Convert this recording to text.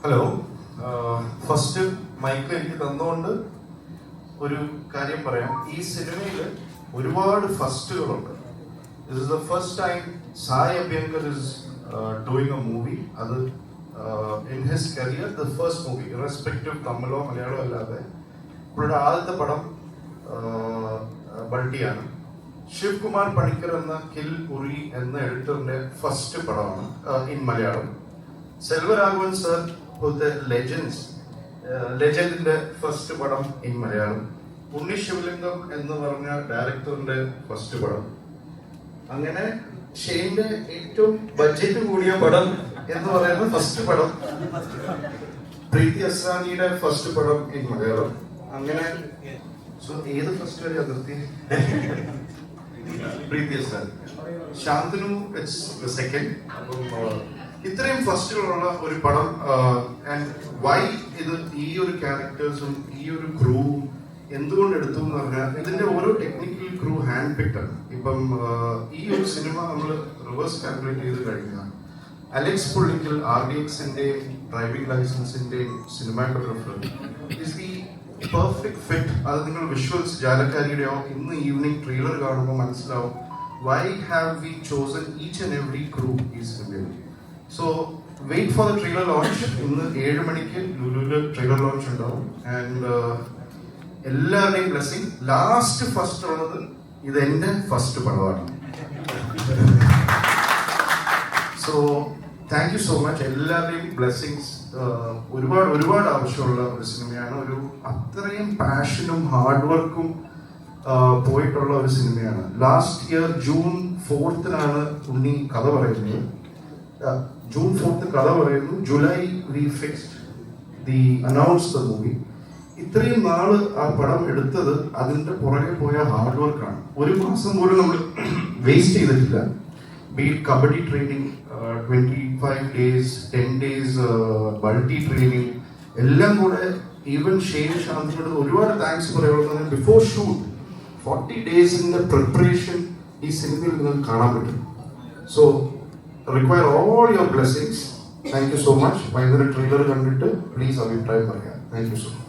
Hello, first mic എനിക്ക് തന്നുകൊണ്ട് ഒരു കാര്യം പറയാം. ഈ സിനിമയിൽ ഒരുപാട് ഫസ്റ്റുകളുണ്ട്. This is the first time Sai Abhyankar is doing a movie. അത് in his career the first movie, irrespective തമിഴോ മലയാളോ അല്ലാതെ ഇപ്പോഴുടെ ആദ്യത്തെ പടം ബൾട്ടിയാണ്. ശിവകുമാർ പണിക്കർ എന്ന കിൽ ഉറി എന്ന എഡിറ്ററിന്റെ ഫസ്റ്റ് പടമാണ് ഇൻ മലയാളം. സെൽവരാഘവൻ സർ പോലത്തെ ലെജൻഡിന്റെ ഫസ്റ്റ് പടം ഇൻ മലയാളം. ഉണ്ണി ശിവലിംഗം എന്ന് പറഞ്ഞ ഡയറക്ടറിന്റെ ഫസ്റ്റ് പടം. അങ്ങനെ ഷെയ്ന്റെ ഏറ്റവും ബഡ്ജറ്റ് കൂടിയ പടം എന്ന് പറയുന്ന ഫസ്റ്റ് പടം. പ്രീതി അസ്രാനിയുടെ ഫസ്റ്റ് പടം ഇൻ മലയാളം. അങ്ങനെ ഏത് ഫസ്റ്റ് വരെ അതിർത്തി? പ്രീതി അസ്രാനി. Shanthanu it's second. അപ്പം ഇത്രയും ഫസ്റ്റുകളുള്ള ഒരു പടം. ആൻഡ് വൈ ഇത് ഈ ഒരു ക്യാരക്ടേഴ്സും ഈ ഒരു ക്രൂവും എന്തുകൊണ്ട് എടുത്തു എന്ന് പറഞ്ഞാൽ ഇതിന്റെ ഓരോ ടെക്നിക്കൽ ക്രൂ ഹാൻഡ് പിക്ഡ്. ഇപ്പം ഈ ഒരു സിനിമ നമ്മൾ റിവേഴ്സ് കാൽക്കുലേറ്റ് ചെയ്ത് കഴിഞ്ഞാൽ അലക്സ് പുള്ളിക്കൽ RDXന്റെയും ഡ്രൈവിംഗ് ലൈസൻസിന്റെയും cinematographer is the perfect fit. അത് നിങ്ങൾ വിഷ്വൽസ് ജാലക്കാരിയുടെയോ ഇന്ന് ഈവനിങ് ട്രെയിലർ കാണുമ്പോൾ മനസ്സിലാവും. Why have we chosen each and every crew ഈ സിനിമയിൽ. So wait for the trailer launch. ഇന്ന് 7 മണിക്ക് ലുലുവിൽ ട്രെയിലർ ലോഞ്ച് ഉണ്ടാവും. ആൻഡ് എല്ലാവരുടെയും ബ്ലെസ്സിങ്. ലാസ്റ്റ് ഫസ്റ്റ് ഉള്ളത് ഇത് എന്റെ ഫസ്റ്റ് പടമാണ്. So thank you so much. എല്ലാവരുടെയും ബ്ലെസ്സിങ്സ് ഒരുപാട് ആവശ്യമുള്ള ഒരു സിനിമയാണ്. ഒരു അത്രയും പാഷനും ഹാർഡ് വർക്കും പോയിട്ടുള്ള ഒരു സിനിമയാണ്. ലാസ്റ്റ് ഇയർ ജൂൺ 4 ഉണ്ണി കഥ പറയുന്നത്. ജൂൺ 4 കഥ പറയുന്നു. July we fixed the announce the movie. ഇത്രയും നാള് ആ പടം എടുത്തത് അതിന്റെ പുറകെ പോയ ഹാർഡ് വർക്കാണ്. ഒരു മാസം പോലും നമ്മൾ വേസ്റ്റ് ചെയ്തിട്ടില്ല. Beat kabaddi training 25 days 10 days Balti training എല്ലാം കൂടെ. ഈവൻ ഷെയ്ൻ ശാന്തിനോട് ഒരുപാട് താങ്ക്സ് പറയുന്നത്. ബിഫോർ ഷൂട്ട് 40 days പ്രിപ്പറേഷൻ ഈ സിനിമയിൽ നിങ്ങൾക്ക് കാണാൻ പറ്റും. So require all your blessings. Thank you so much. വൈകുന്നേരം ട്രെയിലർ കണ്ടിട്ട് പ്ലീസ് അഭിപ്രായം പറയാം. Thank you so much.